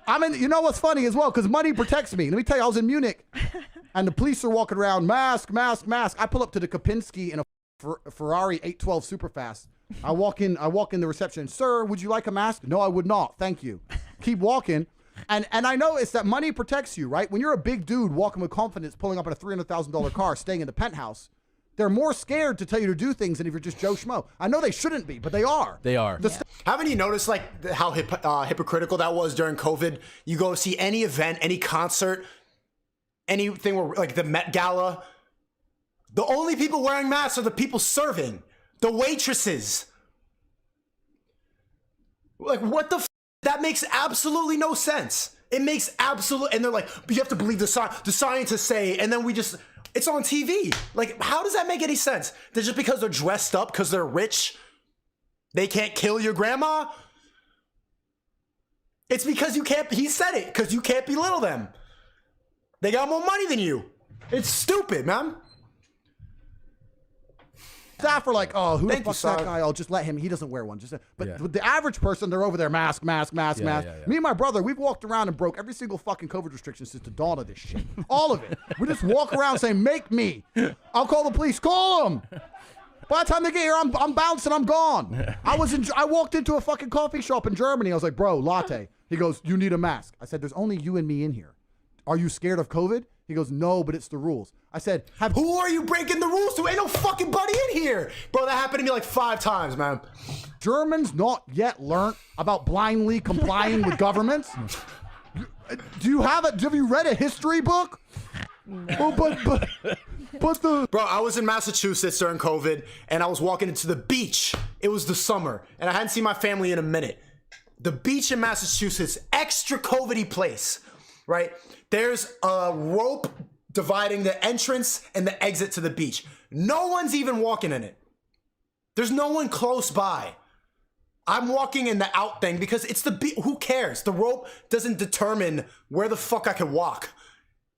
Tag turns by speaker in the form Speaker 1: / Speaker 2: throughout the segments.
Speaker 1: You know what's funny as well? Because money protects me. Let me tell you, I was in Munich, and the police are walking around, mask, mask, mask. I pull up to the Kapinski in a Ferrari 812 Superfast. I walk in the reception. Sir, would you like a mask? No, I would not. Thank you. Keep walking. And I noticed that money protects you, right? When you're a big dude walking with confidence, pulling up in a $300,000 car, staying in the penthouse, they're more scared to tell you to do things than if you're just Joe Schmo. I know they shouldn't be, but they are.
Speaker 2: They are.
Speaker 3: Haven't you noticed like how hypocritical that was during COVID? You go see any event, any concert, anything where, like the Met Gala, the only people wearing masks are the people serving, the waitresses. Like, what the f? That makes absolutely no sense. It makes absolute, and they're like, but you have to believe the scientists say, and then it's on TV. Like, how does that make any sense? That just because they're dressed up, because they're rich, they can't kill your grandma? It's because you can't, he said it, because you can't belittle them. They got more money than you. It's stupid, man.
Speaker 1: Staff are like, oh, who the fuck's that guy? I'll just let him. He doesn't wear one. But with the average person, they're over there, mask, mask, mask, mask. Me and my brother, we've walked around and broke every single fucking COVID restriction since the dawn of this shit. All of it. We just walk around saying, make me. I'll call the police. Call them. By the time they get here, I'm bouncing. I'm gone. I walked into a fucking coffee shop in Germany. I was like, bro, latte. He goes, you need a mask. I said, there's only you and me in here. Are you scared of COVID? He goes, no, but it's the rules. I said,
Speaker 3: who are you breaking the rules to? Ain't no fucking buddy in here. Bro, that happened to me like 5 times, man.
Speaker 1: Germans not yet learned about blindly complying with governments? Have you read a history book? No. Bro,
Speaker 3: I was in Massachusetts during COVID, and I was walking into the beach. It was the summer, and I hadn't seen my family in a minute. The beach in Massachusetts, extra COVID-y place, right? There's a rope dividing the entrance and the exit to the beach. No one's even walking in it. There's no one close by. I'm walking in the out thing because it's the beach. Who cares? The rope doesn't determine where the fuck I can walk.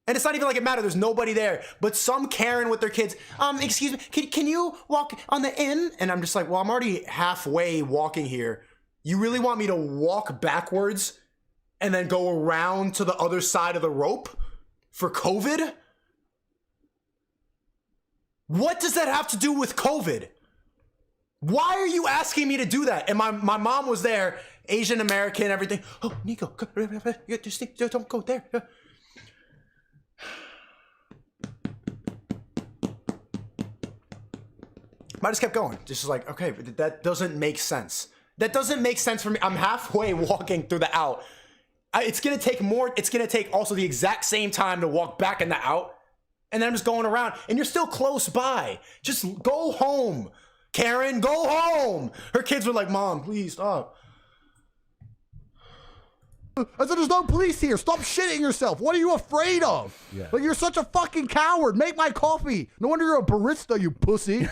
Speaker 3: And it's not even like it matters. There's nobody there. But some Karen with their kids, excuse me, can you walk on the in? And I'm just like, well, I'm already halfway walking here. You really want me to walk backwards and then go around to the other side of the rope for COVID? What does that have to do with COVID? Why are you asking me to do that? And my mom was there, Asian American, everything. Oh, Nico, just don't go there. I just kept going. Just like, okay, but that doesn't make sense. That doesn't make sense for me. I'm halfway walking through the out. It's going to take more. It's going to take also the exact same time to walk back in the out. And then I'm just going around. And you're still close by. Just go home. Karen, go home. Her kids were like, Mom, please stop.
Speaker 1: I said, there's no police here. Stop shitting yourself. What are you afraid of? Yeah. Like, you're such a fucking coward. Make my coffee. No wonder you're a barista, you pussy.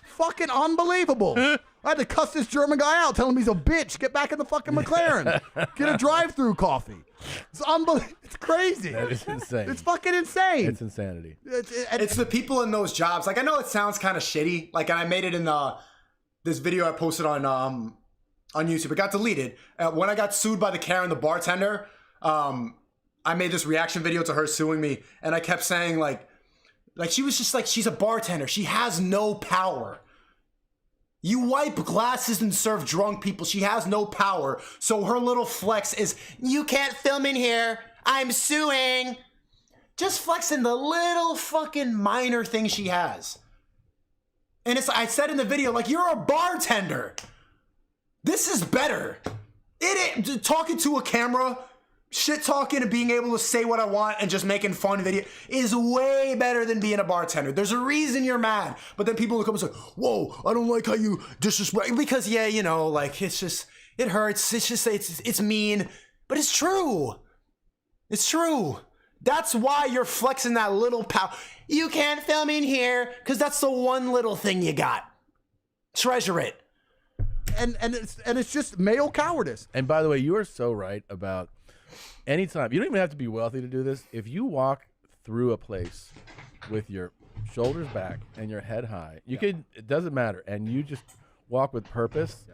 Speaker 1: Fucking unbelievable. I had to cuss this German guy out, tell him he's a bitch. Get back in the fucking McLaren. Get a drive-through coffee. It's unbelievable. It's crazy.
Speaker 2: That is insane.
Speaker 1: It's fucking insane.
Speaker 2: It's insanity.
Speaker 3: It's the people in those jobs. Like, I know it sounds kind of shitty. Like, and I made it in this video I posted on YouTube. It got deleted. When I got sued by the Karen, the bartender, I made this reaction video to her suing me, and I kept saying like she was just like, she's a bartender. She has no power. You wipe glasses and serve drunk people. She has no power. So her little flex is, you can't film in here. I'm suing. Just flexing the little fucking minor thing she has. And I said in the video, like, you're a bartender. This is better. Talking to a camera, shit talking and being able to say what I want and just making fun video is way better than being a bartender. There's a reason you're mad. But then people will come and say, whoa, I don't like how you disrespect. Because, yeah, you know, like, it's just, it hurts. It's just, it's mean. But it's true. It's true. That's why you're flexing that little power. You can't film in here because that's the one little thing you got. Treasure it.
Speaker 1: And it's just male cowardice.
Speaker 2: And by the way, you are so right about anytime. You don't even have to be wealthy to do this. If you walk through a place with your shoulders back and your head high, you could, it doesn't matter. And you just walk with purpose.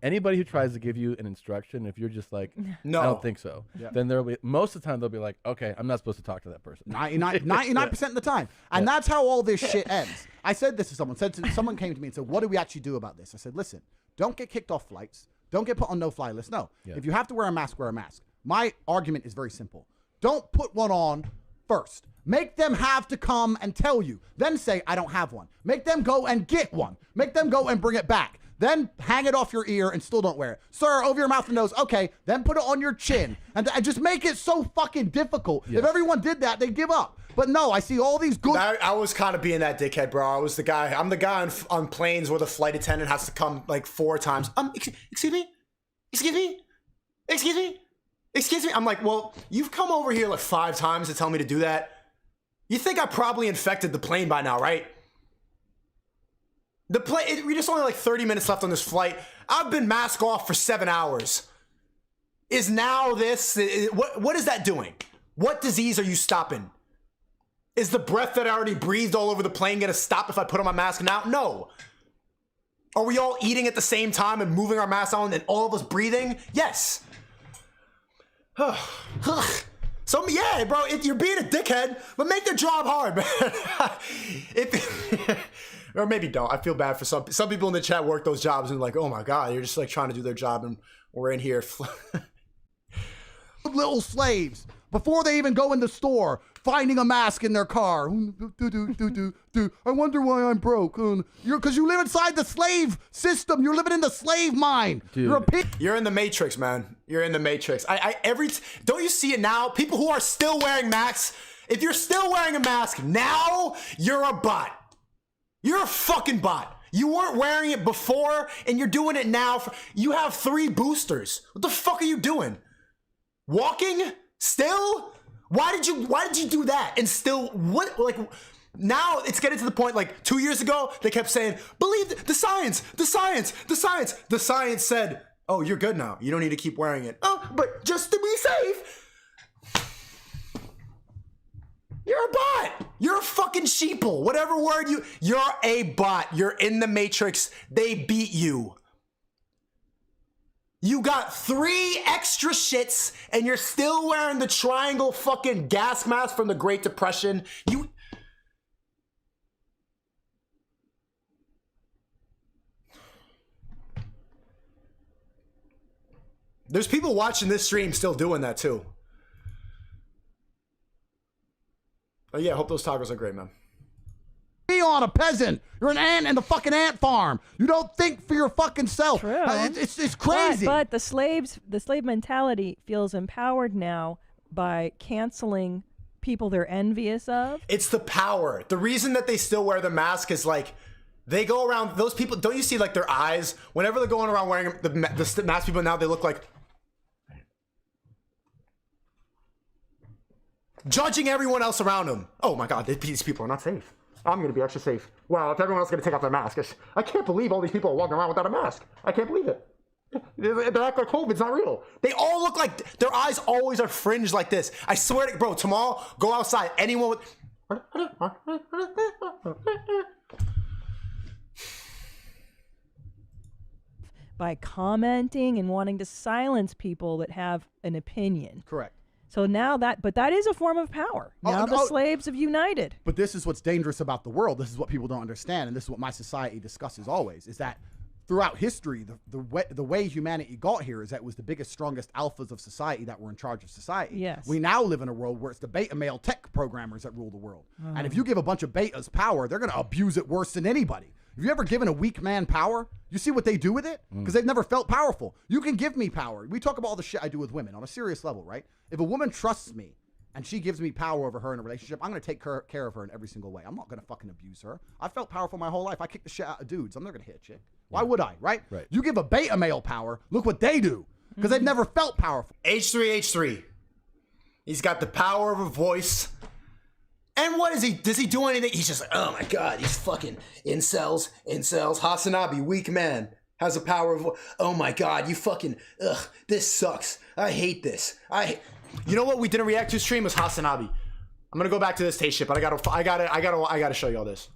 Speaker 2: Anybody who tries to give you an instruction, if you're just like, no, I don't think so, then there'll be, most of the time they'll be like, okay, I'm not supposed to talk to that person.
Speaker 1: 99% of the time. And that's how all this shit ends. I said this to someone. Someone came to me and said, what do we actually do about this? I said, listen, don't get kicked off flights. Don't get put on no-fly lists. No. If you have to wear a mask, wear a mask. My argument is very simple. Don't put one on first. Make them have to come and tell you. Then say, I don't have one. Make them go and get one. Make them go and bring it back. Then hang it off your ear and still don't wear it. Sir, over your mouth and nose. Okay, then put it on your chin. And just make it so fucking difficult. Yes. If everyone did that, they'd give up. But no, I see all these good...
Speaker 3: I was kind of being that dickhead, bro. I was the guy. I'm the guy on planes where the flight attendant has to come like 4 times. Excuse me? Excuse me? Excuse me? Excuse me? I'm like, well, you've come over here like 5 times to tell me to do that. You think I probably infected the plane by now, right? We just only like 30 minutes left on this flight. I've been mask off for 7 hours. Is now this, what is that doing? What disease are you stopping? Is the breath that I already breathed all over the plane gonna stop if I put on my mask now? No. Are we all eating at the same time and moving our masks on and all of us breathing? Yes. So yeah, bro, you're being a dickhead, but make the job hard, man. Or maybe don't. I feel bad for some people in the chat work those jobs and like, oh my God, you're just like trying to do their job and we're in here.
Speaker 1: Little slaves, before they even go in the store, finding a mask in their car. I wonder why I'm broke. Because you live inside the slave system. You're living in the slave mine.
Speaker 2: Dude.
Speaker 1: You're a pig.
Speaker 3: You're in the Matrix, man. You're in the Matrix. Don't you see it now? People who are still wearing masks, if you're still wearing a mask now, you're a bot. You're a fucking bot. You weren't wearing it before, and you're doing it now. You have 3 boosters. What the fuck are you doing? Walking? Still? Why did you do that? And still, what, like, now it's getting to the point, like, 2 years ago, they kept saying, believe the science, the science, the science. The science said, oh, you're good now. You don't need to keep wearing it. Oh, but just to be safe. You're a bot. You're a fucking sheeple. Whatever word you're a bot. You're in the Matrix. They beat you. You got 3 extra shits and you're still wearing the triangle fucking gas mask from the Great Depression. There's people watching this stream still doing that too. Oh yeah, I hope those tacos are great, man.
Speaker 1: Be on a peasant. You're an ant in the fucking ant farm. You don't think for your fucking self.
Speaker 4: True.
Speaker 1: It's crazy.
Speaker 4: But the slave mentality feels empowered now by canceling people they're envious of.
Speaker 3: It's the power. The reason that they still wear the mask is like they go around. Those people, don't you see like their eyes whenever they're going around wearing the mask? People now they look like judging everyone else around them. Oh my God, these people are not safe. I'm going to be extra safe. Well, if everyone else is going to take off their mask, I can't believe all these people are walking around without a mask. I can't believe it. They act like COVID's not real. They all look like, their eyes always are fringed like this. I swear to, bro, tomorrow, go outside. Anyone with...
Speaker 4: By commenting and wanting to silence people that have an opinion.
Speaker 1: Correct.
Speaker 4: So now that is a form of power. Now the slaves have united.
Speaker 1: But this is what's dangerous about the world. This is what people don't understand, and this is what my society discusses always, is that throughout history, the way humanity got here is that it was the biggest, strongest alphas of society that were in charge of society.
Speaker 4: Yes.
Speaker 1: We now live in a world where it's the beta male tech programmers that rule the world. And if you give a bunch of betas power, they're going to abuse it worse than anybody. Have you ever given a weak man power? You see what they do with it? Because they've never felt powerful. You can give me power. We talk about all the shit I do with women on a serious level, right? If a woman trusts me and she gives me power over her in a relationship, I'm going to take care of her in every single way. I'm not going to fucking abuse her. I felt powerful my whole life. I kick the shit out of dudes. I'm never going to hit a chick. Why would I, right? You give a beta male power, look what they do. Because they've never felt powerful.
Speaker 3: H3H3. He's got the power of a voice. And what is he? Does he do anything? He's just like, oh my God, these fucking incels. Hasanabi, weak man, has a power of, oh my God, you fucking, this sucks. I hate this. You know what we didn't react to stream was Hasanabi. I'm gonna go back to this Tate shit, but I gotta show you all this.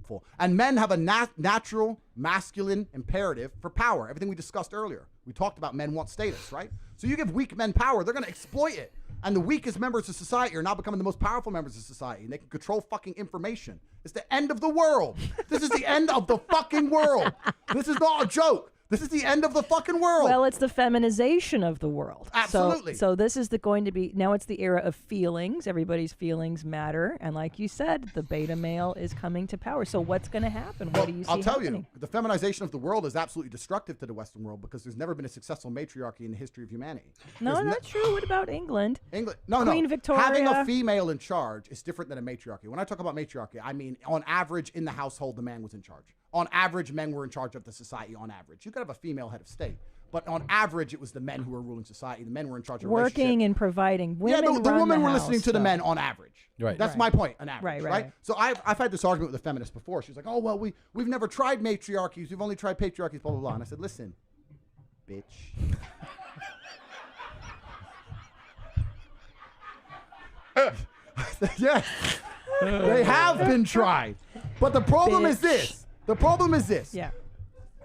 Speaker 1: hopeful. And men have a natural masculine imperative for power. Everything we discussed earlier. We talked about men want status, right? So you give weak men power, they're going to exploit it. And the weakest members of society are now becoming the most powerful members of society. And they can control fucking information. It's the end of the world. This is the end of the fucking world. This is not a joke. This is the end of the fucking world.
Speaker 4: Well, it's the feminization of the world.
Speaker 1: Absolutely.
Speaker 4: So this is going to be, now it's the era of feelings. Everybody's feelings matter. And like you said, the beta male is coming to power. So what's going to happen? What do you see
Speaker 1: I'll tell
Speaker 4: happening?
Speaker 1: you, the feminization of the world is absolutely destructive to the Western world because there's never been a successful matriarchy in the history of humanity.
Speaker 4: No, not true. What about England?
Speaker 1: Queen
Speaker 4: Victoria.
Speaker 1: Having a female in charge is different than a matriarchy. When I talk about matriarchy, I mean on average in the household, the man was in charge. On average, men were in charge of the society on average. You could have a female head of state, but on average, it was the men who were ruling society. The men were in charge of
Speaker 4: working and providing. Women
Speaker 1: the women were
Speaker 4: house,
Speaker 1: listening to the men on average.
Speaker 2: Right.
Speaker 1: That's my point, on average, right? So I've had this argument with a feminist before. She's like, oh, well, we've never tried matriarchies. We've only tried patriarchies, blah, blah, blah. And I said, listen, bitch. Yes, they have been tried. But the problem is this. The problem is this.
Speaker 4: Yeah.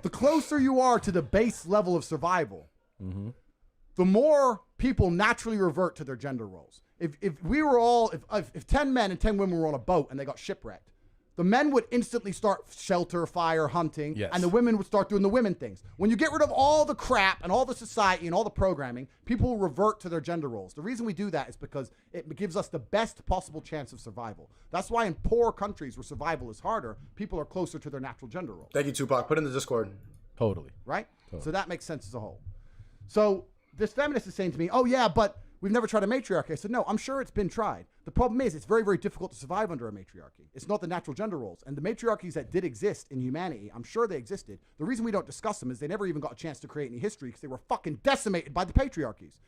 Speaker 1: The closer you are to the base level of survival, the more people naturally revert to their gender roles. If 10 men and 10 women were on a boat and they got shipwrecked, the men would instantly start shelter, fire, hunting, and the women would start doing the women things. When you get rid of all the crap and all the society and all the programming, people will revert to their gender roles. The reason we do that is because it gives us the best possible chance of survival. That's why in poor countries where survival is harder, people are closer to their natural gender roles.
Speaker 3: Thank you, Tupac. Put in the Discord.
Speaker 2: Totally.
Speaker 1: Right? Totally. So that makes sense as a whole. So this feminist is saying to me, oh yeah, but we've never tried a matriarchy. I said, no, I'm sure it's been tried. The problem is it's very, very difficult to survive under a matriarchy. It's not the natural gender roles. And the matriarchies that did exist in humanity, I'm sure they existed. The reason we don't discuss them is they never even got a chance to create any history because they were fucking decimated by the patriarchies.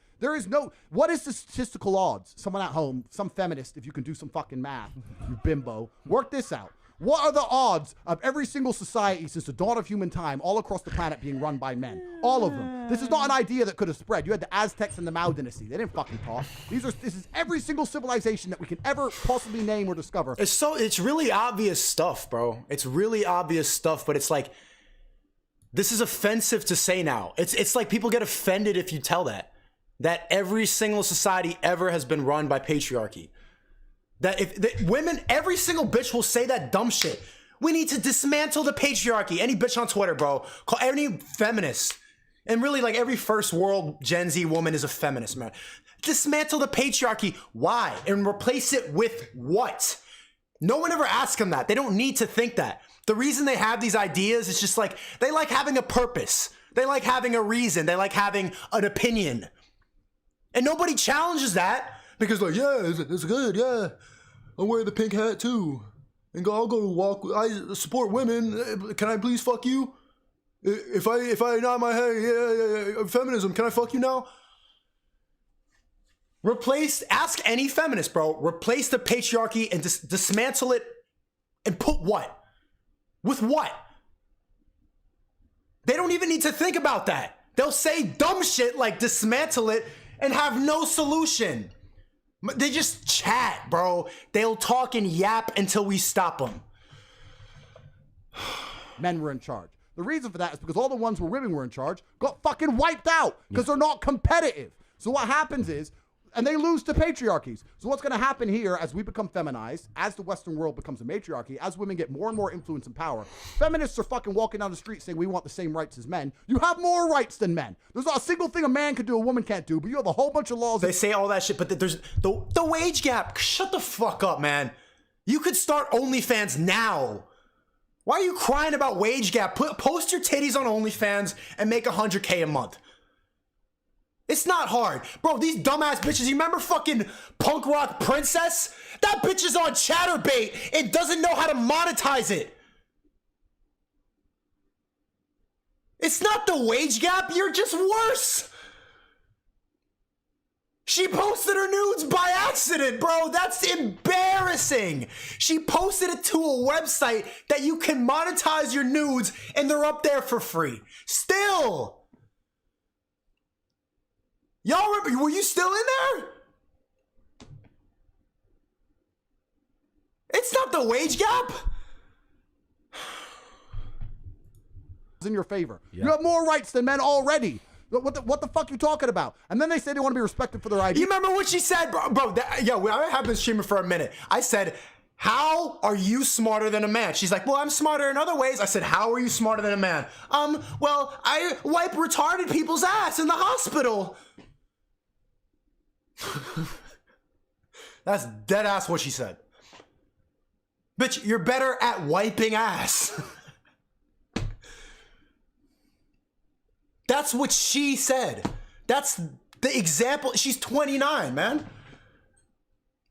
Speaker 1: What is the statistical odds? Someone at home, some feminist, if you can do some fucking math, you bimbo, work this out. What are the odds of every single society since the dawn of human time all across the planet being run by men? All of them. This is not an idea that could have spread. You had the Aztecs and the Mao dynasty. They didn't fucking talk. This is every single civilization that we can ever possibly name or discover.
Speaker 3: It's really obvious stuff, bro. It's really obvious stuff, but it's like, this is offensive to say now. It's like people get offended if you tell that every single society ever has been run by patriarchy. That if women, every single bitch will say that dumb shit. We need to dismantle the patriarchy. Any bitch on Twitter, bro. Call any feminist. And really, like, every first world Gen Z woman is a feminist, man. Dismantle the patriarchy. Why? And replace it with what? No one ever asks them that. They don't need to think that. The reason they have these ideas is just like, they like having a purpose. They like having a reason. They like having an opinion. And nobody challenges that. Because like, yeah, it's good, yeah. I'll wear the pink hat too. And I'll go walk. I support women. Can I please fuck you? If I nod my head, yeah, feminism, can I fuck you now? Ask any feminist, bro. Replace the patriarchy and dismantle it and put what? With what? They don't even need to think about that. They'll say dumb shit like dismantle it and have no solution. They just chat, bro. They'll talk and yap until we stop them.
Speaker 1: Men were in charge. The reason for that is because all the ones where women were in charge got fucking wiped out because they're not competitive. So what happens is, and they lose to patriarchies. So what's going to happen here as we become feminized, as the Western world becomes a matriarchy, as women get more and more influence and power, feminists are fucking walking down the street saying we want the same rights as men. You have more rights than men. There's not a single thing a man can do a woman can't do, but you have a whole bunch of laws.
Speaker 3: They say all that shit, but there's the wage gap. Shut the fuck up, man. You could start OnlyFans now. Why are you crying about wage gap? Post your titties on OnlyFans and make $100K a month. It's not hard. Bro, these dumbass bitches, you remember fucking Punk Rock Princess? That bitch is on Chatterbait and doesn't know how to monetize it. It's not the wage gap, you're just worse. She posted her nudes by accident, bro. That's embarrassing. She posted it to a website that you can monetize your nudes and they're up there for free. Still. Y'all remember, were you still in there? It's not the wage gap.
Speaker 1: in your favor. Yeah. You have more rights than men already. What the fuck you talking about? And then they say they want to be respected for their ideas.
Speaker 3: You remember what she said, bro? I have been streaming for a minute. I said, how are you smarter than a man? She's like, well, I'm smarter in other ways. I said, how are you smarter than a man? Well, I wipe retarded people's ass in the hospital. That's dead ass what she said. Bitch, you're better at wiping ass. That's what she said. That's the example. She's 29, man.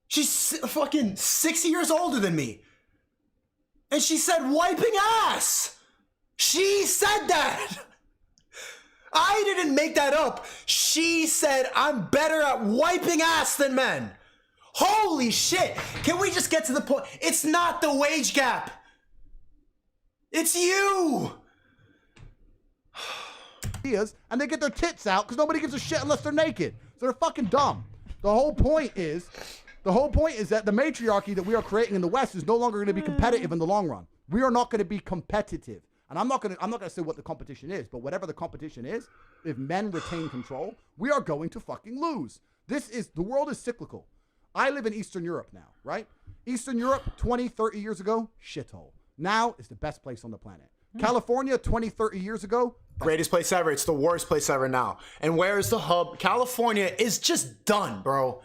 Speaker 3: She's fucking 6 years older than me. And she said wiping ass. She said that. I didn't make that up. She said I'm better at wiping ass than men. Holy shit. Can we just get to the point? It's not the wage gap. It's you.
Speaker 1: And they get their tits out because nobody gives a shit unless they're naked. So they're fucking dumb. The whole point is that the matriarchy that we are creating in the West is no longer going to be competitive in the long run. We are not going to be competitive. And I'm not going to say what the competition is, but whatever the competition is, if men retain control, we are going to fucking lose. The world is cyclical. I live in Eastern Europe now, right? Eastern Europe, 20, 30 years ago, shithole. Now is the best place on the planet. California, 20, 30 years ago,
Speaker 3: greatest place ever. It's the worst place ever now. And where is the hub? California is just done, bro.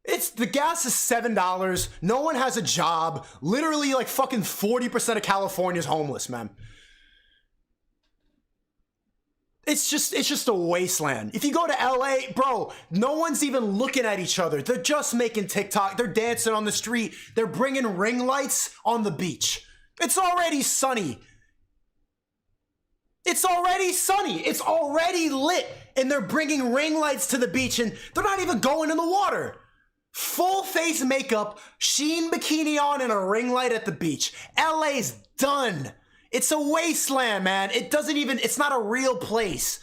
Speaker 3: The gas is $7. No one has a job. Literally, like fucking 40% of California is homeless, man. It's just a wasteland. If you go to LA, bro, no one's even looking at each other. They're just making TikTok. They're dancing on the street. They're bringing ring lights on the beach. It's already sunny. It's already sunny. It's already lit. And they're bringing ring lights to the beach and they're not even going in the water. Full face makeup, sheen bikini on, and a ring light at the beach. LA's done. It's a wasteland, man. It's not a real place.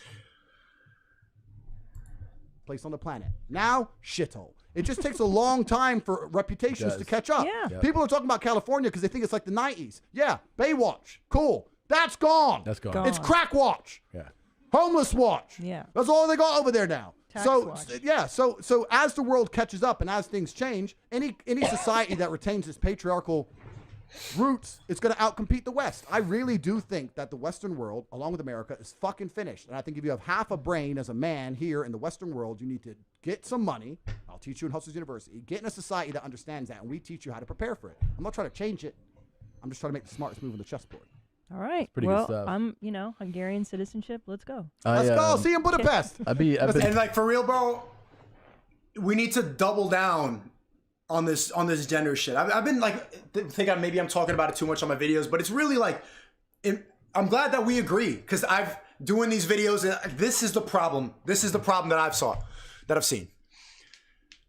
Speaker 1: Place on the planet. Now, shithole. It just takes a long time for reputations to catch up.
Speaker 4: Yeah.
Speaker 1: Yep. People are talking about California because they think it's like the 90s. Yeah, Baywatch. Cool. That's gone.
Speaker 2: That's gone.
Speaker 1: It's Crack Watch.
Speaker 2: Yeah.
Speaker 1: Homeless Watch.
Speaker 4: Yeah.
Speaker 1: That's all they got over there now.
Speaker 4: Tax watch.
Speaker 1: Yeah, so as the world catches up and as things change, any society that retains its patriarchal roots is going to outcompete the West. I really do think that the Western world, along with America, is fucking finished. And I think if you have half a brain as a man here in the Western world, you need to get some money. I'll teach you in Hustlers University. Get in a society that understands that, and we teach you how to prepare for it. I'm not trying to change it. I'm just trying to make the smartest move on the chessboard.
Speaker 4: All right.
Speaker 2: Pretty
Speaker 4: well,
Speaker 2: good stuff.
Speaker 4: I'm, Hungarian citizenship. Let's go.
Speaker 1: Let's go. See you in Budapest.
Speaker 3: And like for real, bro, we need to double down on this gender shit. I've been like maybe I'm talking about it too much on my videos, but it's really like I'm glad that we agree because I've doing these videos and this is the problem. This is the problem that I've seen.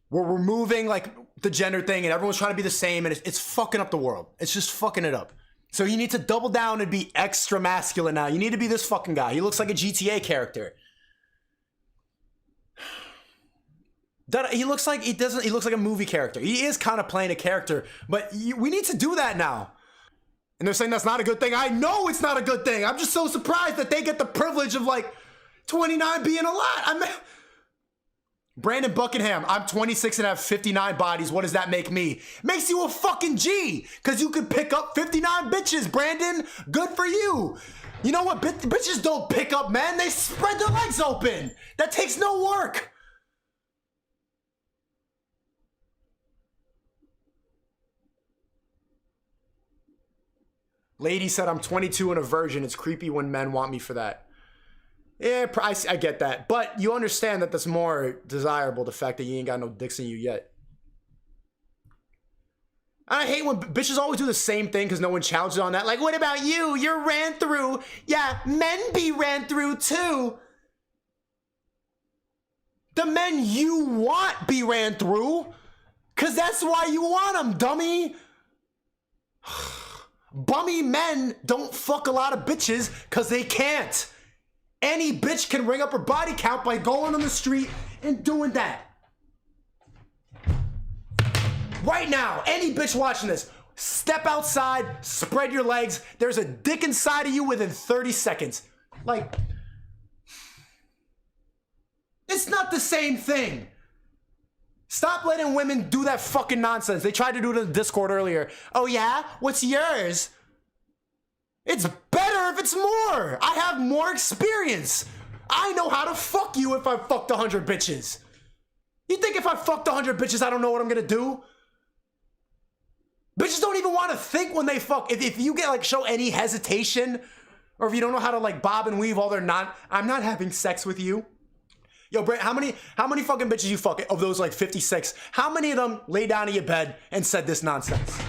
Speaker 3: We're removing like the gender thing and everyone's trying to be the same and it's fucking up the world. It's just fucking it up. So you need to double down and be extra masculine now. You need to be this fucking guy. He looks like a GTA character. He looks like he looks like a movie character. He is kind of playing a character, but we need to do that now. And they're saying that's not a good thing. I know it's not a good thing. I'm just so surprised that they get the privilege of like 29 being a lot. Brandon Buckingham, I'm 26 and have 59 bodies. What does that make me? Makes you a fucking G, because you could pick up 59 bitches, Brandon. Good for you. You know what? Bitches don't pick up men. They spread their legs open. That takes no work. Lady said, I'm 22 and a virgin. It's creepy when men want me for that. Yeah, I get that. But you understand that that's more desirable, the fact that you ain't got no dicks in you yet. I hate when bitches always do the same thing because no one challenges on that. Like, what about you? You're ran through. Yeah, men be ran through too. The men you want be ran through. Because that's why you want them, dummy. Bummy men don't fuck a lot of bitches because they can't. Any bitch can ring up her body count by going on the street and doing that. Right now, any bitch watching this, step outside, spread your legs. There's a dick inside of you within 30 seconds. Like, it's not the same thing. Stop letting women do that fucking nonsense. They tried to do it in the Discord earlier. Oh yeah? What's yours? It's better if it's more. I have more experience. I know how to fuck you if I fucked 100 bitches. You think if I fucked 100 bitches, I don't know what I'm gonna do? Bitches don't even want to think when they fuck. If you get like show any hesitation, or if you don't know how to like bob and weave while they're not, I'm not having sex with you. Yo, Brent, how many fucking bitches you fuck of those like 56? How many of them lay down in your bed and said this nonsense?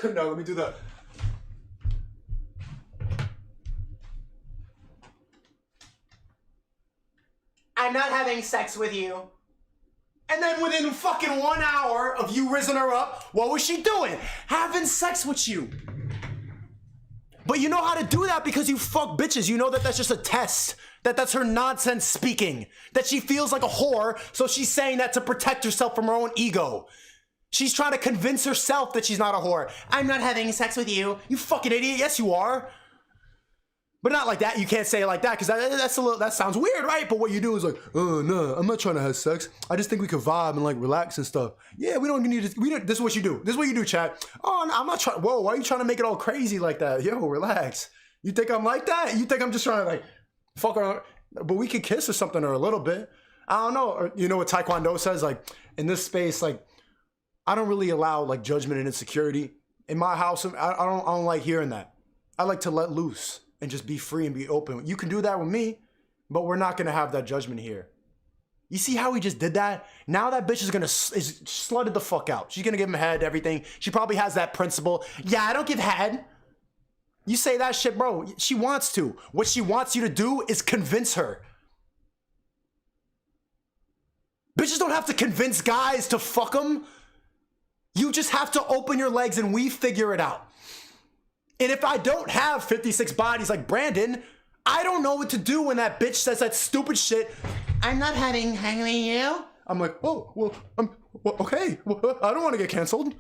Speaker 3: No, let me do that. I'm not having sex with you. And then within fucking 1 hour of you rizzing her up, what was she doing? Having sex with you. But you know how to do that because you fuck bitches. You know that that's just a test. That's her nonsense speaking. That she feels like a whore, so she's saying that to protect herself from her own ego. She's trying to convince herself that she's not a whore. I'm not having sex with you. You fucking idiot. Yes, you are. But not like that. You can't say it like that because that sounds weird, right? But what you do is like, oh, no, I'm not trying to have sex. I just think we could vibe and like relax and stuff. Yeah, we don't need to. This is what you do. This is what you do, chat. Oh, no, I'm not trying. Whoa, why are you trying to make it all crazy like that? Yo, relax. You think I'm like that? You think I'm just trying to like fuck around? But we could kiss or something or a little bit. I don't know. Or, you know what Taekwondo says? Like in this space, like I don't really allow like judgment and insecurity in my house. I don't like hearing that. I like to let loose and just be free and be open. You can do that with me, but we're not gonna have that judgment here. You see how he just did that? Now that bitch is slutted the fuck out. She's gonna give him head, everything. She probably has that principle. Yeah, I don't give head. You say that shit, bro. She wants to. What she wants you to do is convince her. Bitches don't have to convince guys to fuck them. You just have to open your legs and we figure it out. And if I don't have 56 bodies like Brandon, I don't know what to do when that bitch says that stupid shit. I'm not having you. I'm like, oh, well, okay. Well, I don't want to get canceled.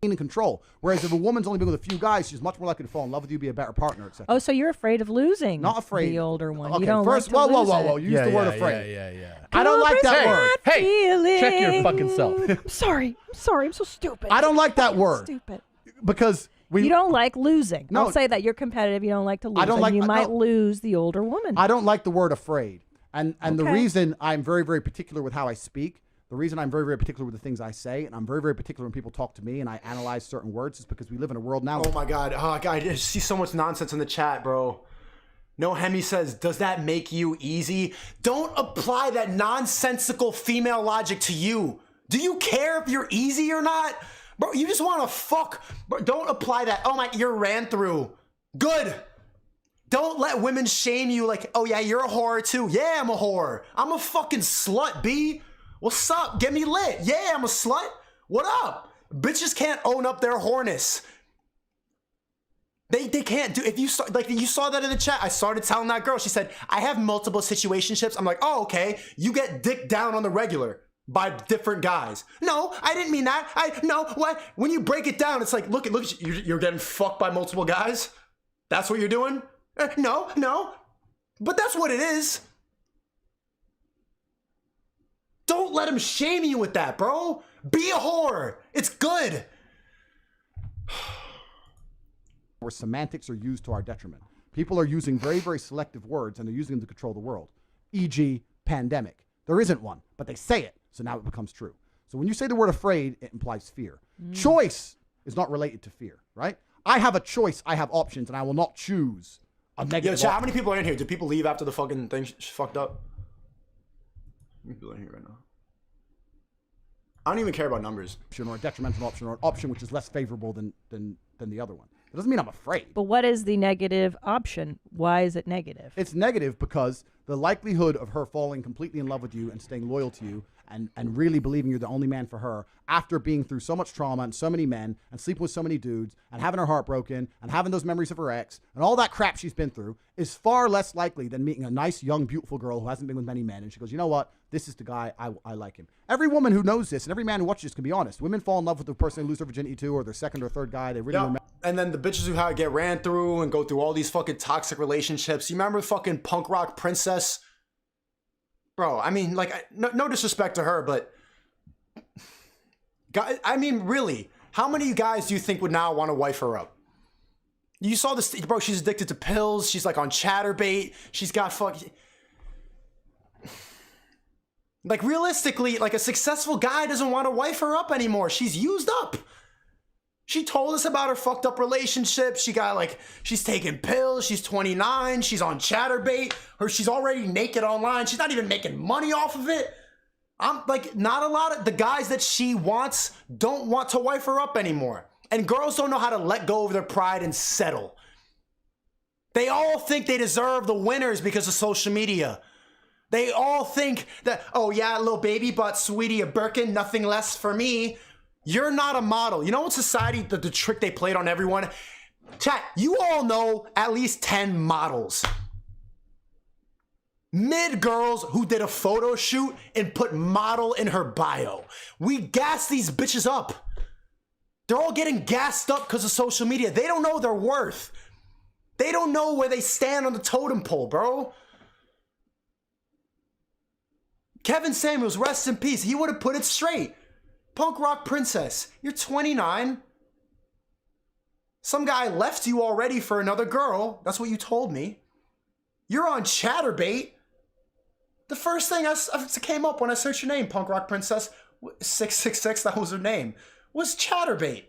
Speaker 1: In control. Whereas if a woman's only been with a few guys, she's much more likely to fall in love with you, be a better partner, etc.
Speaker 4: Oh, so you're afraid of losing?
Speaker 1: Not afraid.
Speaker 4: The older one.
Speaker 1: Okay,
Speaker 4: you don't
Speaker 1: first,
Speaker 4: like to lose
Speaker 1: whoa.
Speaker 4: it.
Speaker 1: Use the word afraid.
Speaker 2: Yeah.
Speaker 1: I don't like that word.
Speaker 2: Hey, check your fucking self.
Speaker 4: I'm sorry. I'm so stupid.
Speaker 1: I don't like that word.
Speaker 4: Stupid.
Speaker 1: Because
Speaker 4: you don't like losing.
Speaker 1: No.
Speaker 4: Don't say that. You're competitive. You don't like to lose.
Speaker 1: I don't like.
Speaker 4: You might lose the older woman.
Speaker 1: I don't like the word afraid. And the reason I'm very, very particular with how I speak, the reason I'm very, very particular with the things I say, and I'm very, very particular when people talk to me and I analyze certain words is because we live in a world now.
Speaker 3: Oh my God. Oh God, I see so much nonsense in the chat, bro. No Hemi says, does that make you easy? Don't apply that nonsensical female logic to you. Do you care if you're easy or not? Bro, you just want to fuck. Bro, don't apply that. Oh my, you're ran through. Good. Don't let women shame you like, oh yeah, you're a whore too. Yeah, I'm a whore. I'm a fucking slut, B. What's up? Get me lit. Yeah, I'm a slut. What up? Bitches can't own up their whoreness. They can't do. If you saw, like, you saw that in the chat, I started telling that girl. She said, I have multiple situationships. I'm like, oh, okay. You get dick down on the regular by different guys. No, I didn't mean that. No, what? When you break it down, it's like, look, you're getting fucked by multiple guys. That's what you're doing? No. But that's what it is. Don't let him shame you with that, bro. Be a whore. It's good.
Speaker 1: Where semantics are used to our detriment. People are using very, very selective words and they're using them to control the world. E.g., pandemic. There isn't one, but they say it, so now it becomes true. So when you say the word afraid, it implies fear. Choice is not related to fear, right? I have a choice, I have options, and I will not choose a negative
Speaker 3: Yo, chat, how many people are in here? Did people leave after the fucking thing fucked up? How many people are in here right now? I don't even care about numbers.
Speaker 1: Or a detrimental option, or an option which is less favorable than the other one. It doesn't mean I'm afraid.
Speaker 4: But what is the negative option? Why is it negative?
Speaker 1: It's negative because the likelihood of her falling completely in love with you and staying loyal to you and really believing you're the only man for her after being through so much trauma and so many men and sleeping with so many dudes and having her heart broken and having those memories of her ex and all that crap she's been through is far less likely than meeting a nice, young, beautiful girl who hasn't been with many men. And she goes, you know what? This is the guy. I like him. Every woman who knows this and every man who watches this can be honest. Women fall in love with the person they lose their virginity to or their second or third guy. They really remember.
Speaker 3: And then the bitches who get ran through and go through all these fucking toxic relationships. You remember fucking punk rock princess? Bro, I mean, like, no disrespect to her, but I mean, really, how many guys do you think would now want to wife her up? You saw this, bro, she's addicted to pills. She's like on Chatterbait. She's got fucking... Like, realistically, like, a successful guy doesn't want to wife her up anymore. She's used up. She told us about her fucked up relationship. She got like, she's taking pills. She's 29. She's on Chatterbait. She's already naked online. She's not even making money off of it. I'm like, not a lot of the guys that she wants don't want to wife her up anymore. And girls don't know how to let go of their pride and settle. They all think they deserve the winners because of social media. They all think that, oh yeah, little baby bought sweetie a Birkin, nothing less for me. You're not a model. You know what society, the trick they played on everyone? Chat, you all know at least 10 models. Mid girls who did a photo shoot and put model in her bio. We gas these bitches up. They're all getting gassed up because of social media. They don't know their worth. They don't know where they stand on the totem pole, bro. Kevin Samuels, rest in peace. He would have put it straight. Punk rock princess, you're 29. Some guy left you already for another girl. That's what you told me. You're on Chatterbait. The first thing that came up when I searched your name, Punk rock princess, 666, that was her name, was Chatterbait.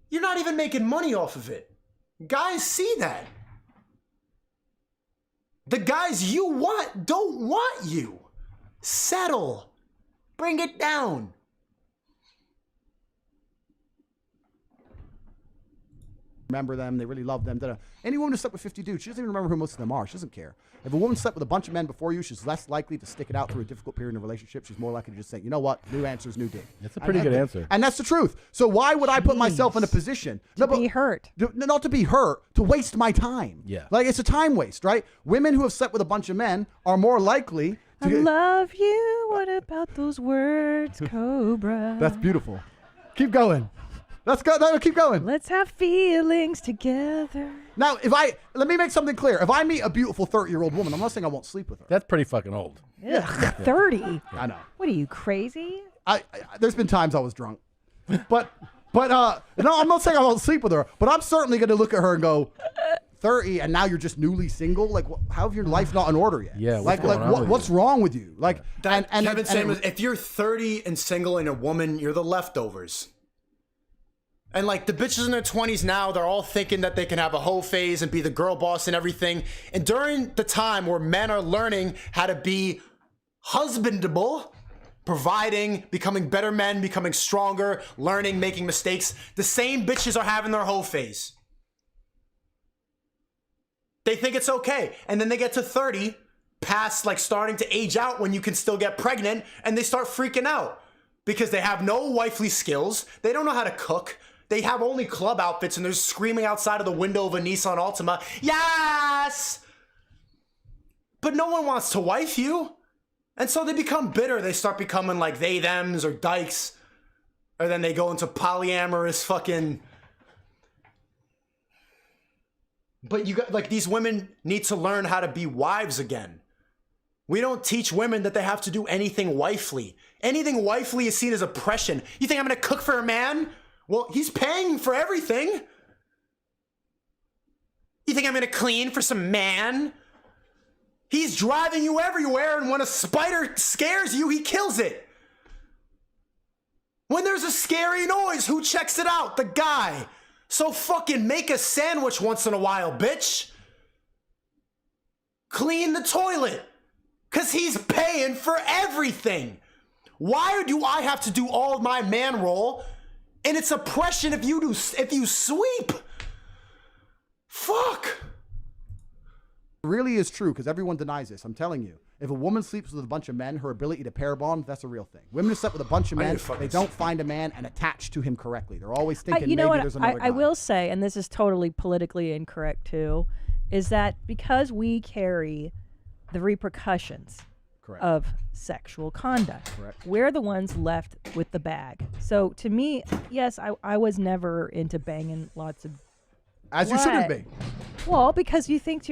Speaker 3: You're not even making money off of it. Guys see that. The guys you want don't want you. Settle. Bring it down.
Speaker 1: Remember them, they really love them. Any woman who slept with 50 dudes, she doesn't even remember who most of them are. She doesn't care. If a woman slept with a bunch of men before you, she's less likely to stick it out through a difficult period in a relationship. She's more likely to just say, you know what, new answers, new dig.
Speaker 2: That's a pretty good answer.
Speaker 1: And that's the truth. So why would I put myself in a position
Speaker 4: to be hurt?
Speaker 1: Not to be hurt, to waste my time.
Speaker 2: Yeah.
Speaker 1: Like, it's a time waste, right? Women who have slept with a bunch of men are more likely to
Speaker 4: love you. What about those words, Cobra?
Speaker 1: That's beautiful. Keep going. Let's go. No, keep going.
Speaker 4: Let's have feelings together.
Speaker 1: Now, let me make something clear. If I meet a beautiful 30-year-old woman, I'm not saying I won't sleep with her.
Speaker 2: That's pretty fucking old.
Speaker 4: Yeah. 30.
Speaker 1: I know.
Speaker 4: What are you, crazy?
Speaker 1: There's been times I was drunk, but no, I'm not saying I won't sleep with her. But I'm certainly going to look at her and go, 30, and now you're just newly single. Like, how have your life not in order yet?
Speaker 2: Yeah.
Speaker 1: What's wrong with you? Like,
Speaker 3: and Kevin Samuels, if you're 30 and single and a woman, you're the leftovers. And like the bitches in their 20s now, they're all thinking that they can have a hoe phase and be the girl boss and everything. And during the time where men are learning how to be husbandable, providing, becoming better men, becoming stronger, learning, making mistakes, the same bitches are having their hoe phase. They think it's okay. And then they get to 30, past like starting to age out when you can still get pregnant, and they start freaking out because they have no wifely skills. They don't know how to cook. They have only club outfits and they're screaming outside of the window of a Nissan Altima, yes! But no one wants to wife you. And so they become bitter. They start becoming like they, thems, or dykes. Or then they go into polyamorous fucking... But you got, like, these women need to learn how to be wives again. We don't teach women that they have to do anything wifely. Anything wifely is seen as oppression. You think I'm gonna cook for a man? Well, he's paying for everything. You think I'm gonna clean for some man? He's driving you everywhere, and when a spider scares you, he kills it. When there's a scary noise, who checks it out? The guy. So fucking make a sandwich once in a while, bitch. Clean the toilet. Because he's paying for everything. Why do I have to do all my man role? And it's oppression if you sweep. Fuck.
Speaker 1: It really is true, because everyone denies this. I'm telling you. If a woman sleeps with a bunch of men, her ability to pair bond, that's a real thing. Women who slept with a bunch of men, they don't find a man and attach to him correctly. They're always thinking maybe there's another guy.
Speaker 4: I will say, and this is totally politically incorrect too, is that because we carry the repercussions of sexual conduct, we're the ones left with the bag. So to me, yes, I was never into banging lots of
Speaker 1: As you shouldn't be.
Speaker 4: Well, because you think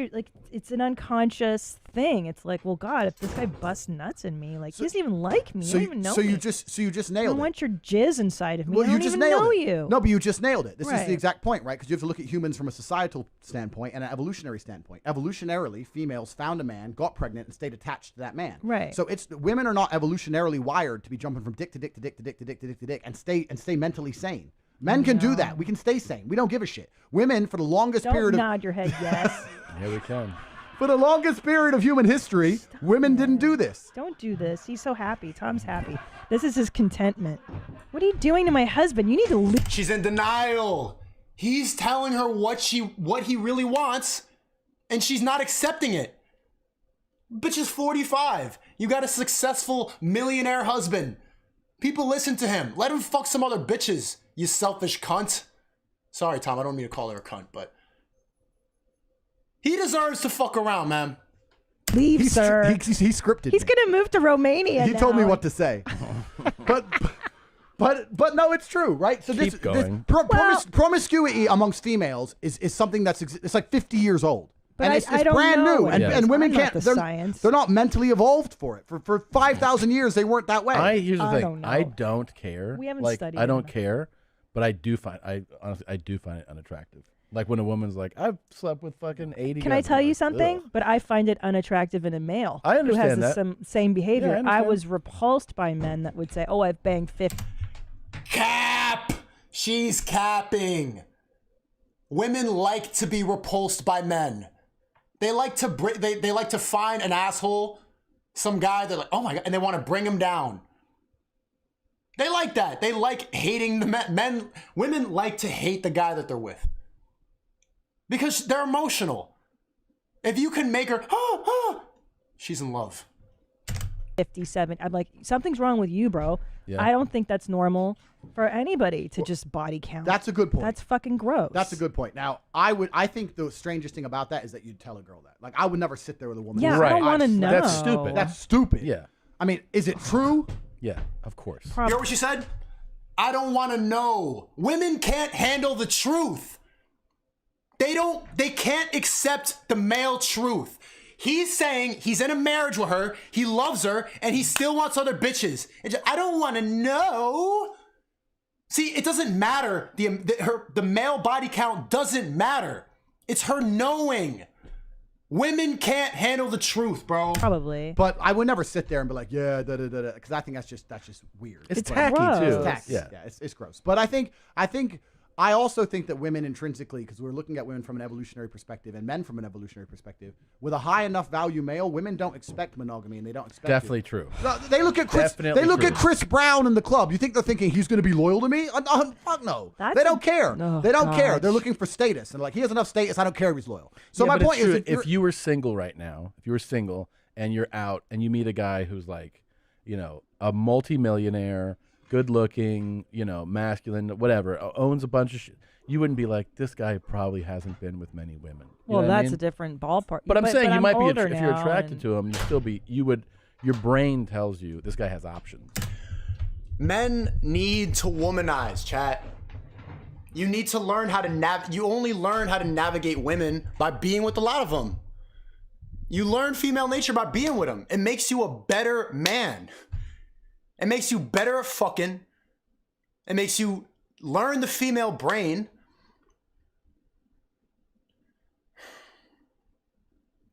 Speaker 4: it's an unconscious thing. It's like, well, God, if this guy busts nuts in me, he doesn't even like me. You don't even know me.
Speaker 1: You just nailed it.
Speaker 4: I want your jizz inside of me. Well, I don't even know you.
Speaker 1: No, but you just nailed it. This is the exact point, right? Because you have to look at humans from a societal standpoint and an evolutionary standpoint. Evolutionarily, females found a man, got pregnant, and stayed attached to that man.
Speaker 4: Right.
Speaker 1: So women are not evolutionarily wired to be jumping from dick to dick to dick to dick to dick to dick to dick and stay mentally sane. Men can do that. We can stay sane. We don't give a shit. Women, for the longest period of...
Speaker 4: Don't nod your head yes.
Speaker 2: Yeah, we can.
Speaker 1: For the longest period of human history, women didn't do this.
Speaker 4: Don't do this. He's so happy. Tom's happy. This is his contentment. What are you doing to my husband? You need to leave.
Speaker 3: She's in denial. He's telling her what he really wants, and she's not accepting it. Bitch is 45. You got a successful millionaire husband. People listen to him. Let him fuck some other bitches, you selfish cunt. Sorry, Tom, I don't mean to call her a cunt, but he deserves to fuck around, man.
Speaker 4: Leave, sir.
Speaker 1: He scripted.
Speaker 4: He's going to move to Romania
Speaker 1: He told me what to say. But no, it's true, right? So
Speaker 2: Keep going.
Speaker 1: Promiscuity amongst females is something it's like 50 years old.
Speaker 4: But
Speaker 1: and it's
Speaker 4: don't
Speaker 1: brand
Speaker 4: know
Speaker 1: new, and women can't. They're not mentally evolved for it. For 5,000 years, they weren't that way.
Speaker 2: Here's the thing. I don't care.
Speaker 4: We haven't studied.
Speaker 2: I don't care, but I do find it unattractive. Like when a woman's like, I've slept with fucking 80
Speaker 4: Can I tell you something? Ugh. But I find it unattractive in a male
Speaker 2: I understand
Speaker 4: who has the same behavior.
Speaker 2: Yeah,
Speaker 4: I was repulsed by men that would say, oh, I've banged 50.
Speaker 3: Cap! She's capping. Women like to be repulsed by men. They like to they like to find an asshole, some guy they're like, oh my God, and they want to bring him down. They like that. They like hating the men. Women like to hate the guy that they're with because they're emotional. If you can make her, she's in love.
Speaker 4: 57. I'm like, something's wrong with you, bro. Yeah. I don't think that's normal for anybody to just body count.
Speaker 1: That's a good point.
Speaker 4: That's fucking gross.
Speaker 1: That's a good point. Now, I think the strangest thing about that is that you'd tell a girl that. Like, I would never sit there with a woman.
Speaker 4: Yeah,
Speaker 2: right.
Speaker 4: I don't want to know.
Speaker 2: That's stupid.
Speaker 1: That's stupid.
Speaker 2: Yeah.
Speaker 1: I mean, is it true?
Speaker 2: Yeah, of course.
Speaker 3: You hear what she said? I don't want to know. Women can't handle the truth. They can't accept the male truth. He's saying he's in a marriage with her, he loves her, and he still wants other bitches. I don't want to know. See, it doesn't matter. The male body count doesn't matter. It's her knowing. Women can't handle the truth, bro.
Speaker 4: Probably.
Speaker 1: But I would never sit there and be like, yeah, da-da-da-da, because I think that's just weird.
Speaker 2: It's tacky,
Speaker 4: gross.
Speaker 2: too.
Speaker 1: It's tacky. Yeah, it's gross. But I also think that women intrinsically, because we're looking at women from an evolutionary perspective and men from an evolutionary perspective, with a high enough value male, women don't expect monogamy and they don't expect
Speaker 2: Definitely true.
Speaker 1: No, they look at Chris.
Speaker 2: Definitely
Speaker 1: they look
Speaker 2: true.
Speaker 1: at Chris Brown in the club. You think they're thinking he's going to be loyal to me? Fuck no. They don't care.
Speaker 4: Oh,
Speaker 1: they don't care.
Speaker 4: gosh.
Speaker 1: They're looking for status and like he has enough status. I don't care if he's loyal. So
Speaker 2: Yeah,
Speaker 1: my
Speaker 2: but
Speaker 1: point
Speaker 2: it's
Speaker 1: is,
Speaker 2: true. If you were single right now, if you were single and you're out and you meet a guy who's like, a multimillionaire, good looking, masculine, whatever, owns a bunch of shit. You wouldn't be like, this guy probably hasn't been with many women.
Speaker 4: Well, that's a different ballpark.
Speaker 2: But I'm saying you might be,
Speaker 4: older
Speaker 2: if you're
Speaker 4: now
Speaker 2: attracted to him, your brain tells you this guy has options.
Speaker 3: Men need to womanize, chat. You need to learn how to you only learn how to navigate women by being with a lot of them. You learn female nature by being with them. It makes you a better man. It makes you better at fucking. It makes you learn the female brain.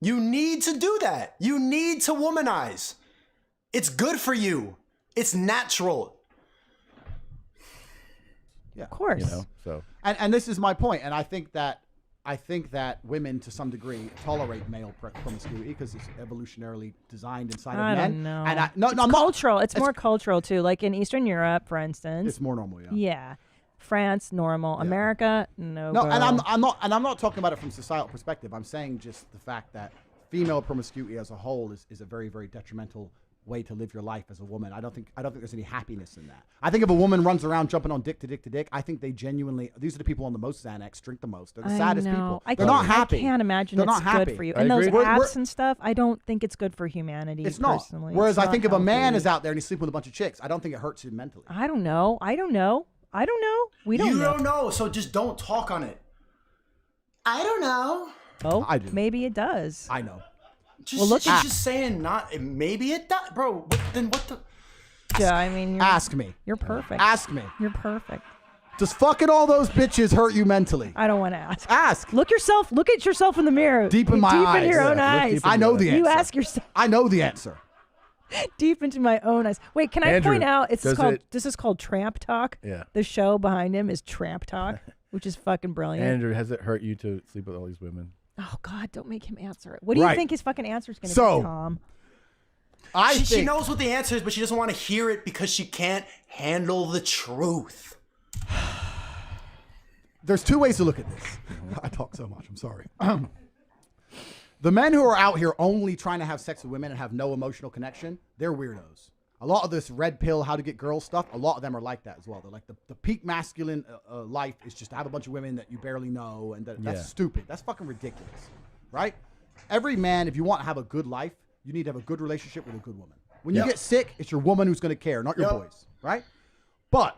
Speaker 3: You need to do that. You need to womanize. It's good for you. It's natural.
Speaker 1: yeah,
Speaker 4: Of course.
Speaker 2: So
Speaker 1: and this is my point, and I think that women to some degree tolerate male promiscuity because it's evolutionarily designed inside of men.
Speaker 4: I don't know.
Speaker 1: And
Speaker 4: It's cultural. It's more cultural too. Like in Eastern Europe, for instance.
Speaker 1: It's more normal, yeah.
Speaker 4: Yeah. France, normal. America, no.
Speaker 1: No, and I'm not talking about it from societal perspective. I'm saying just the fact that female promiscuity as a whole is a very, very detrimental way to live your life as a woman. I don't think there's any happiness in that. I think if a woman runs around jumping on dick to dick to dick, I think they genuinely, these are the people on the most Xanax, drink the most. They're the saddest people. They're not happy.
Speaker 4: I can't imagine it's good for you. And those apps and stuff, I don't think it's good for humanity.
Speaker 1: It's not.
Speaker 4: Personally.
Speaker 1: Whereas I think if a man is out there and he's sleeping with a bunch of chicks, I don't think it hurts him mentally.
Speaker 4: I don't know. We don't know.
Speaker 3: You don't know, so just don't talk on it. I don't know.
Speaker 4: Oh,
Speaker 1: I do.
Speaker 4: Maybe it does.
Speaker 1: I know.
Speaker 3: Just saying maybe it does, bro. Then what the?
Speaker 4: Yeah, I mean,
Speaker 1: ask me.
Speaker 4: You're perfect.
Speaker 1: Ask me.
Speaker 4: You're perfect.
Speaker 1: Does fucking all those bitches hurt you mentally?
Speaker 4: I don't want to ask.
Speaker 1: Ask.
Speaker 4: Look at yourself in the mirror.
Speaker 1: Deep in my eyes.
Speaker 4: Deep in your own eyes.
Speaker 1: I know the answer.
Speaker 4: You ask yourself.
Speaker 1: I know the answer.
Speaker 4: Deep into my own eyes. Wait, can I point out this is called Tramp Talk?
Speaker 2: Yeah.
Speaker 4: The show behind him is Tramp Talk, which is fucking brilliant.
Speaker 2: Andrew, has it hurt you to sleep with all these women?
Speaker 4: Oh God, don't make him answer it. What do you think his fucking answer is going to be, Tom?
Speaker 3: She knows what the answer is, but she doesn't want to hear it because she can't handle the truth.
Speaker 1: There's two ways to look at this. I talk so much. I'm sorry. The men who are out here only trying to have sex with women and have no emotional connection, they're weirdos. A lot of this red pill, how to get girls stuff, a lot of them are like that as well. They're like the peak masculine life is just to have a bunch of women that you barely know, and that's stupid. That's fucking ridiculous, right? Every man, if you want to have a good life, you need to have a good relationship with a good woman. When you get sick, it's your woman who's going to care, not your boys, right? But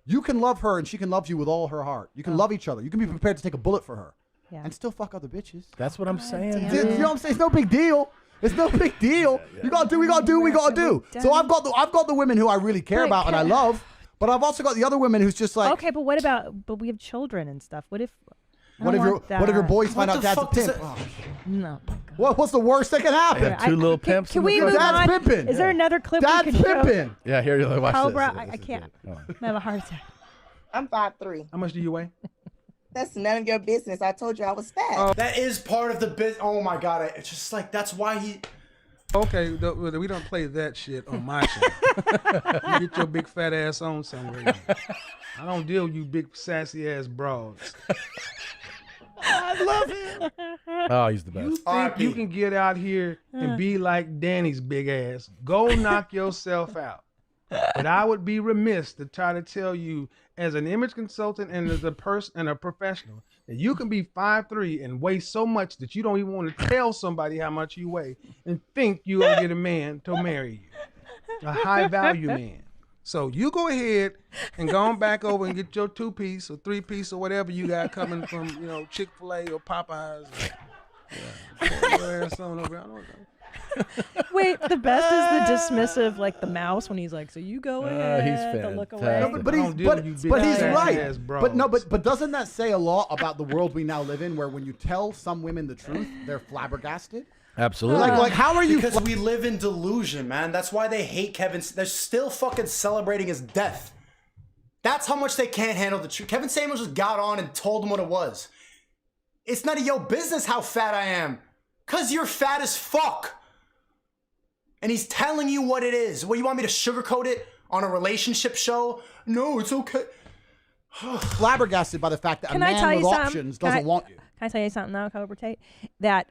Speaker 1: you can love her and she can love you with all her heart. You can love each other. You can be prepared to take a bullet for her and still fuck other bitches.
Speaker 2: That's what I'm saying.
Speaker 1: You know what I'm saying? It's no big deal. It's no big deal. You gotta do. We gotta do. We gotta do. So I've got the women who I really care about and I love, but I've also got the other women who's just like.
Speaker 4: Okay, but what about? But we have children and stuff. What if?
Speaker 1: What if your boys find out dad's a pimp?
Speaker 4: No.
Speaker 1: What's the worst that can happen?
Speaker 2: Yeah, two little pimps.
Speaker 4: Can we move on?
Speaker 1: Dad's pimping.
Speaker 4: Is there another clip?
Speaker 1: Dad's pimping.
Speaker 2: Yeah, here you watch
Speaker 4: Cobra,
Speaker 2: this.
Speaker 4: I can't. I have a heart attack.
Speaker 5: I'm 5'3".
Speaker 6: How much do you weigh?
Speaker 5: That's none of your business. I told you I was fat.
Speaker 3: That is part of the business. Oh my God. It's just like, that's why he...
Speaker 6: Okay, we don't play that shit on my show. You get your big fat ass on somewhere. I don't deal with you big sassy ass broads.
Speaker 1: I love him.
Speaker 2: Oh, he's the best.
Speaker 6: You think you can get out here and be like Danny's big ass? Go knock yourself out. But I would be remiss to try to tell you, as an image consultant and as a person and a professional, that you can be 5'3" and weigh so much that you don't even want to tell somebody how much you weigh and think you're going to get a man to marry you, a high value man. So you go ahead and go on back over and get your 2-piece or 3-piece or whatever you got coming from, Chick-fil-A or Popeyes.
Speaker 4: Wait, the best is the dismissive, like the mouse when he's like, "So you go ahead."
Speaker 2: He's
Speaker 4: to look away.
Speaker 1: But he's right. But doesn't that say a lot about the world we now live in, where when you tell some women the truth, they're flabbergasted?
Speaker 2: Absolutely.
Speaker 1: Like how are you?
Speaker 3: Because we live in delusion, man. That's why they hate Kevin. They're still fucking celebrating his death. That's how much they can't handle the truth. Kevin Samuels just got on and told them what it was. It's none of your business how fat I am. Cause you're fat as fuck. And he's telling you what it is. What, you want me to sugarcoat it on a relationship show? No, it's okay.
Speaker 1: Flabbergasted by the fact that a man with options doesn't want you.
Speaker 4: Can I tell you something now, Cobra Tate? That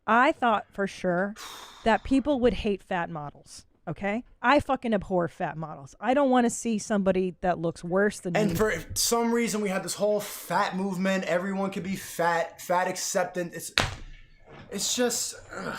Speaker 4: I thought for sure that people would hate fat models. Okay? I fucking abhor fat models. I don't want to see somebody that looks worse than me.
Speaker 3: And for some reason, we had this whole fat movement. Everyone could be fat, fat acceptance. It's just... Ugh.